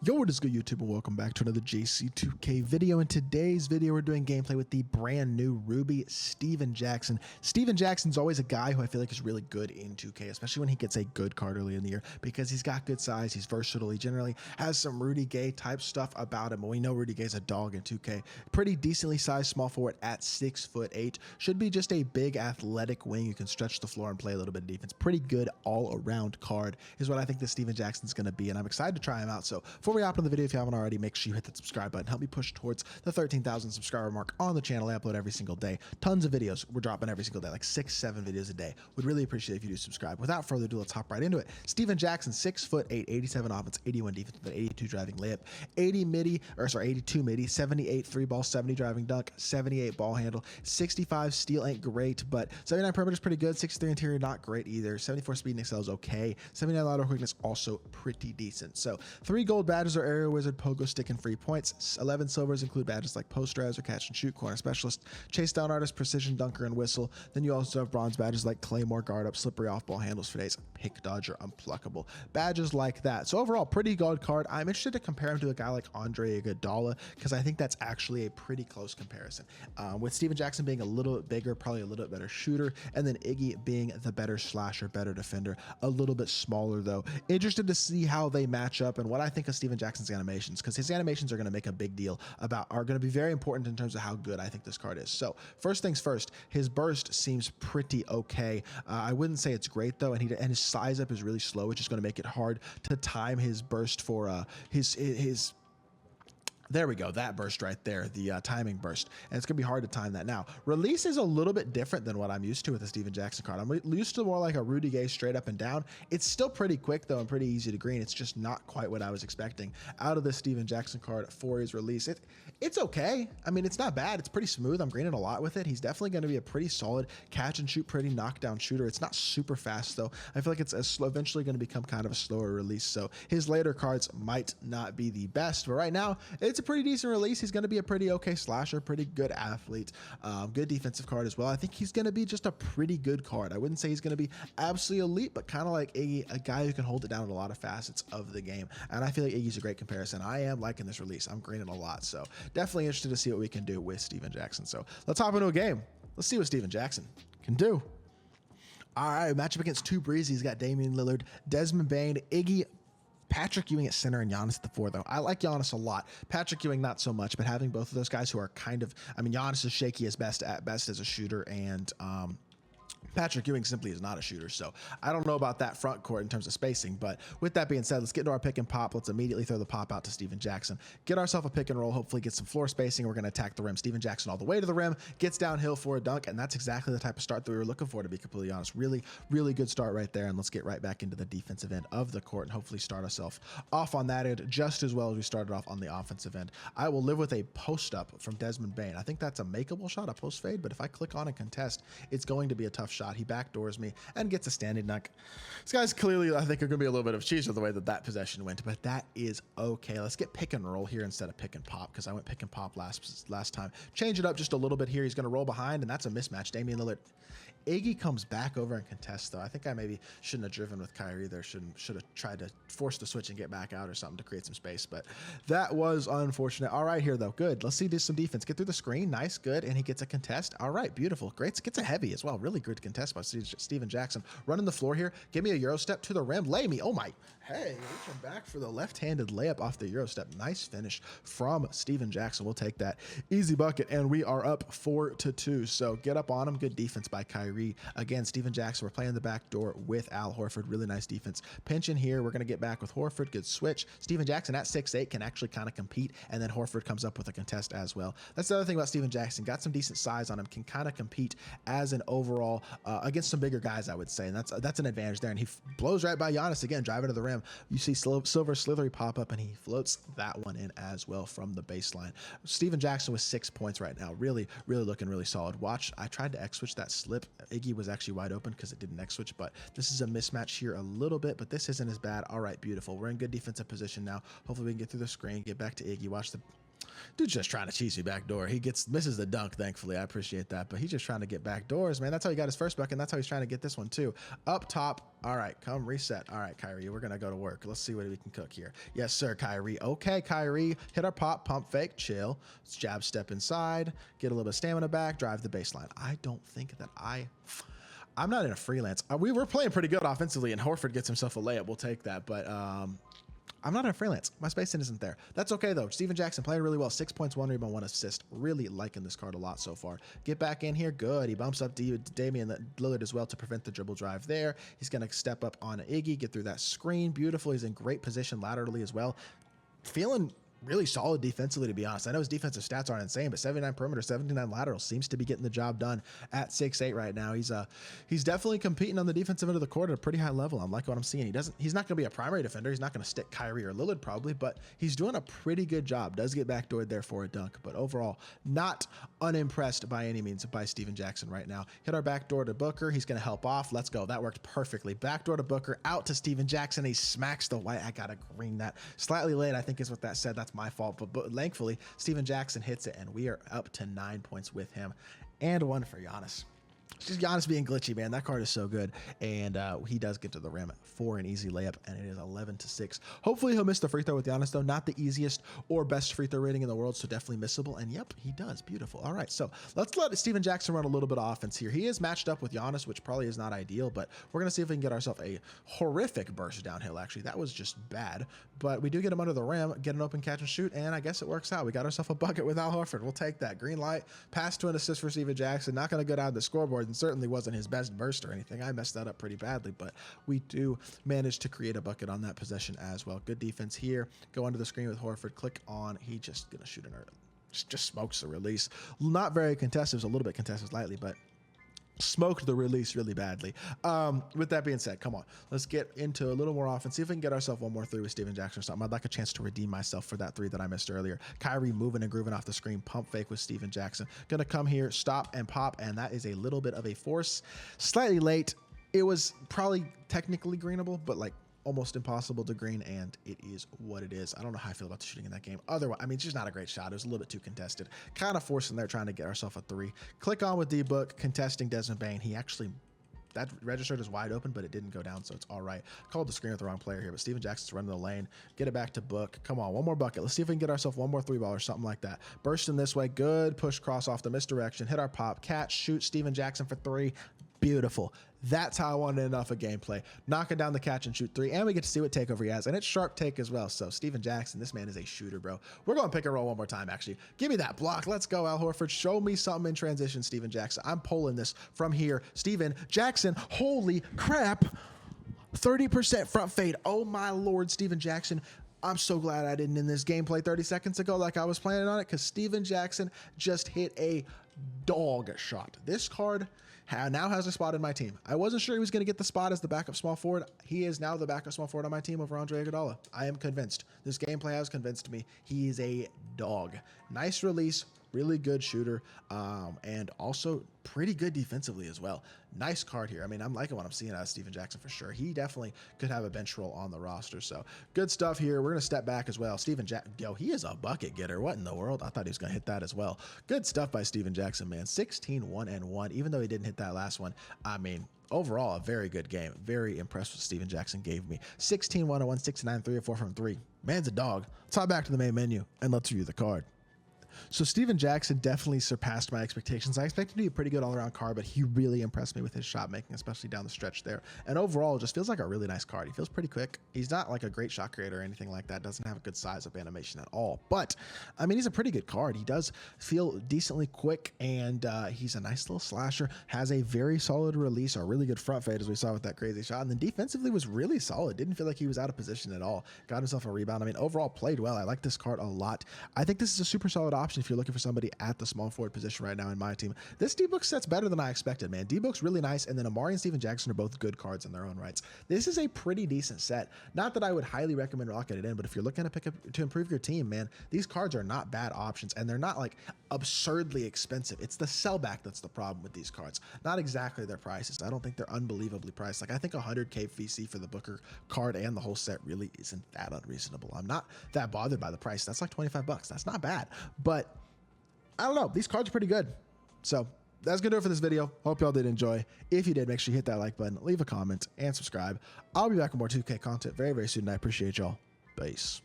Yo, what is good, YouTube, and welcome back to another JC2K video. In today's video, we're doing gameplay with the brand new Ruby Steven Jackson. Steven Jackson's always a guy who I feel like is really good in 2K, especially when he gets a good card early in the year, because he's got good size, he's versatile, he generally has some Rudy Gay type stuff about him. And we know Rudy Gay's a dog in 2K. Pretty decently sized small forward at 6'8". Should be just a big athletic wing. You can stretch the floor and play a little bit of defense. Pretty good all around card is what I think this Steven Jackson's going to be, and I'm excited to try him out. So before we hop on the video, if you haven't already, make sure you hit that subscribe button. Help me push towards the 13,000 subscriber mark on the channel. I upload every single day. Tons of videos. We're dropping every single day, like 6-7 videos a day. Would really appreciate if you do subscribe. Without further ado, let's hop right into it. Steven Jackson, 6'8", 87 offense, 81 defense, with an 82 driving layup, 82 midi, 78 3 ball, 70 driving dunk, 78 ball handle, 65 steal ain't great, but 79 perimeter is pretty good. 63 interior, not great either. 74 speed and excel is okay. 79 lateral quickness, also pretty decent. So 3 gold badges are area wizard, pogo stick, and free points. 11 silvers include badges like post res or catch and shoot, corner specialist, chase down artist, precision dunker, and whistle. Then you also have bronze badges like claymore, guard up, slippery off ball handles for days, pick dodger, unpluckable, badges like that. So overall, pretty good card. I'm interested to compare him to a guy like Andre Iguodala, because I think that's actually a pretty close comparison, with Steven Jackson being a little bit bigger, probably a little bit better shooter, and then Iggy being the better slasher, better defender, a little bit smaller though. Interested to see how they match up and what I think of Steven Jackson's animations, because his animations are going to make a big deal are going to be very important in terms of how good I think this card is. So first things first, his burst seems pretty okay. I wouldn't say it's great though, and his size up is really slow, which is going to make it hard to time his burst for his there we go, that burst right there, the timing burst, and it's gonna be hard to time that. Now, release is a little bit different than what I'm used to with the Steven Jackson card. I'm used to more like a Rudy Gay straight up and down. It's still pretty quick though and pretty easy to green. It's just not quite what I was expecting out of the Steven Jackson card for his release. It's okay. I mean, it's not bad. It's pretty smooth. I'm greening a lot with it. He's definitely going to be a pretty solid catch and shoot, pretty knockdown shooter. It's not super fast though. I feel like it's eventually going to become kind of a slower release. So his later cards might not be the best, but right now it's a pretty decent release. He's going to be a pretty okay slasher, pretty good athlete, good defensive card as well. I think he's going to be just a pretty good card. I wouldn't say he's going to be absolutely elite, but kind of like Iggy, a guy who can hold it down in a lot of facets of the game. And I feel like Iggy's a great comparison. I am liking this release. I'm greening a lot. So definitely interested to see what we can do with Steven Jackson. So let's hop into a game. Let's see what Steven Jackson can do. All right, matchup against two breezy. He's got Damian Lillard, Desmond Bane, Iggy, Patrick Ewing at center, and Giannis at the 4 though. I like Giannis a lot. Patrick Ewing not so much, but having both of those guys who are kind of, I mean, Giannis is shaky at best as a shooter, and Patrick Ewing simply is not a shooter, so I don't know about that front court in terms of spacing. But with that being said, let's get into our pick and pop. Let's immediately throw the pop out to Steven Jackson. Get ourselves a pick and roll, hopefully get some floor spacing. We're going to attack the rim. Steven Jackson all the way to the rim, gets downhill for a dunk, and that's exactly the type of start that we were looking for, to be completely honest. Really, really good start right there, and let's get right back into the defensive end of the court and hopefully start ourselves off on that end just as well as we started off on the offensive end. I will live with a post up from Desmond Bane. I think that's a makeable shot, a post fade, but if I click on and contest, it's going to be a tough shot. He backdoors me and gets a standing dunk. This guy's clearly, I think, are going to be a little bit of cheese with the way that possession went, but that is okay. Let's get pick and roll here instead of pick and pop, because I went pick and pop last time. Change it up just a little bit here. He's going to roll behind, and that's a mismatch. Damian Lillard. Iggy comes back over and contests though. I think I maybe shouldn't have driven with Kyrie there. Should have tried to force the switch and get back out or something to create some space, but that was unfortunate. All right here though, good. Let's see some defense. Get through the screen, nice, good, and he gets a contest. All right, beautiful, great. Gets a heavy as well. Really good contest by Steven Jackson. Running the floor here. Give me a Euro step to the rim. Lay me. Oh my. Hey, reaching back for the left-handed layup off the Euro step. Nice finish from Steven Jackson. We'll take that. Easy bucket, and we are up 4-2. So get up on him. Good defense by Kyrie. Again, Steven Jackson, we're playing the back door with Al Horford. Really nice defense. Pinch in here. We're going to get back with Horford. Good switch. Steven Jackson at 6'8" can actually kind of compete, and then Horford comes up with a contest as well. That's the other thing about Steven Jackson. Got some decent size on him. Can kind of compete as an overall against some bigger guys, I would say, and that's an advantage there. And he blows right by Giannis again, driving to the rim. You see Silver Slithery pop up, and he floats that one in as well from the baseline. Steven Jackson with 6 points right now. Really, really looking really solid. Watch, I tried to X-switch that slip. Iggy was actually wide open because it didn't X-switch, but this is a mismatch here a little bit, but this isn't as bad. All right, beautiful. We're in good defensive position now. Hopefully we can get through the screen, get back to Iggy. Watch the Dude's just trying to cheese me back door. He misses the dunk, thankfully. I appreciate that. But he's just trying to get back doors, man. That's how he got his first bucket, and that's how he's trying to get this one, too. Up top. All right, come reset. All right, Kyrie, we're going to go to work. Let's see what we can cook here. Yes, sir, Kyrie. Okay, Kyrie. Hit our pop, pump fake, chill. Let's jab step inside, get a little bit of stamina back, drive the baseline. I don't think that I'm not in a freelance. We were playing pretty good offensively, and Horford gets himself a layup. We'll take that, but I'm not in a freelance. My spacing isn't there. That's okay, though. Steven Jackson playing really well. 6 points, 1 rebound, 1 assist. Really liking this card a lot so far. Get back in here. Good. He bumps up Damian Lillard as well to prevent the dribble drive there. He's going to step up on Iggy, get through that screen. Beautiful. He's in great position laterally as well. Feeling really solid defensively, to be honest. I know his defensive stats aren't insane, but 79 perimeter, 79 lateral seems to be getting the job done at 6'8" right now. He's definitely competing on the defensive end of the court at a pretty high level. I'm liking what I'm seeing. He's not going to be a primary defender. He's not going to stick Kyrie or Lillard probably, but he's doing a pretty good job. Does get backdoored there for a dunk, but overall not unimpressed by any means by Steven Jackson right now. Hit our backdoor to Booker. He's going to help off. Let's go. That worked perfectly. Backdoor to Booker, out to Steven Jackson. He smacks the white. I got to green that. Slightly late, I think is what that said. That's my fault, but thankfully Steven Jackson hits it, and we are up to 9 points with him, and 1 for Giannis. Just Giannis being glitchy, man. That card is so good, and he does get to the rim for an easy layup, and it is 11-6. Hopefully he'll miss the free throw with Giannis, though. Not the easiest or best free throw rating in the world, so definitely missable, and yep, he does. Beautiful. All right, so let's let Steven Jackson run a little bit of offense here. He is matched up with Giannis, which probably is not ideal, but we're going to see if we can get ourselves a horrific burst downhill, actually. That was just bad, but we do get him under the rim, get an open catch and shoot, and I guess it works out. We got ourselves a bucket with Al Horford. We'll take that. Green light, pass to an assist for Steven Jackson. Not going to go down the scoreboard, and certainly wasn't his best burst or anything. I messed that up pretty badly, but we do manage to create a bucket on that possession as well. Good defense here. Go under the screen with Horford. Click on. He just gonna shoot an just smokes the release. Not very contested. It was a little bit contested slightly, but smoked the release really badly. With that being said, come on, let's get into a little more offense. See if we can get ourselves one more 3 with Steven Jackson or something. I'd like a chance to redeem myself for that 3 that I missed earlier. Kyrie moving and grooving off the screen, pump fake with Steven Jackson. Gonna come here, stop and pop, and that is a little bit of a force. Slightly late. It was probably technically greenable, but like almost impossible to green, and it is what it is. I don't know how I feel about the shooting in that game. Otherwise, I mean, it's just not a great shot. It was a little bit too contested. Kind of forcing there, trying to get ourselves a 3. Click on with D-Book, contesting Desmond Bane. He actually, that registered as wide open, but it didn't go down, so it's all right. Called the screen with the wrong player here, but Steven Jackson's running the lane. Get it back to Book. Come on, one more bucket. Let's see if we can get ourselves one more 3-ball or something like that. Bursting this way. Good push cross off the misdirection. Hit our pop. Catch, shoot. Steven Jackson for 3. Beautiful. That's how I wanted to end off a gameplay. Knocking down the catch and shoot 3, and we get to see what takeover he has, and it's sharp take as well. So Steven Jackson, this man is a shooter, bro. We're going to pick and roll one more time, actually. Give me that block. Let's go, Al Horford. Show me something in transition, Steven Jackson. I'm pulling this from here. Steven Jackson, holy crap. 30% front fade. Oh, my Lord, Steven Jackson. I'm so glad I didn't end this gameplay 30 seconds ago like I was planning on it, because Steven Jackson just hit a dog shot. This card now has a spot in my team. I wasn't sure he was going to get the spot as the backup small forward. He is now the backup small forward on my team over Andre Iguodala. I am convinced. This gameplay has convinced me. He is a dog. Nice release, really good shooter, and also pretty good defensively as well. Nice card here. I mean, I'm liking what I'm seeing out of Steven Jackson for sure. He definitely could have a bench role on the roster. So good stuff here. We're going to step back as well. Steven Jackson, yo, he is a bucket getter. What in the world? I thought he was going to hit that as well. Good stuff by Steven Jackson, man. 16-1-1, even though he didn't hit that last one. I mean, overall, a very good game. Very impressed with Steven Jackson gave me. 16-1-1, 69, 3 or 4 from 3. Man's a dog. Let's hop back to the main menu and let's review the card. So Steven Jackson definitely surpassed my expectations. I expected him to be a pretty good all-around card, but he really impressed me with his shot making, especially down the stretch there. And overall, it just feels like a really nice card. He feels pretty quick. He's not like a great shot creator or anything like that. Doesn't have a good size of animation at all. But, I mean, he's a pretty good card. He does feel decently quick, and he's a nice little slasher. Has a very solid release, a really good front fade, as we saw with that crazy shot. And then defensively was really solid. Didn't feel like he was out of position at all. Got himself a rebound. I mean, overall played well. I like this card a lot. I think this is a super solid option if you're looking for somebody at the small forward position right now in my team. This D-Book set's better than I expected, man. D-Book's really nice, and then Amari and Steven Jackson are both good cards in their own rights. This is a pretty decent set. Not that I would highly recommend rocking it in, but if you're looking to pick up to improve your team, man, these cards are not bad options, and they're not like absurdly expensive. It's the sellback that's the problem with these cards, not exactly their prices. I don't think they're unbelievably priced. Like, I think 100K VC for the Booker card and the whole set really isn't that unreasonable. I'm not that bothered by the price. That's like 25 bucks. That's not bad, but I don't know. These cards are pretty good. So that's gonna do it for this video. Hope y'all did enjoy. If you did, make sure you hit that like button, leave a comment, and subscribe. I'll be back with more 2K content very, very soon, and I appreciate y'all. Peace.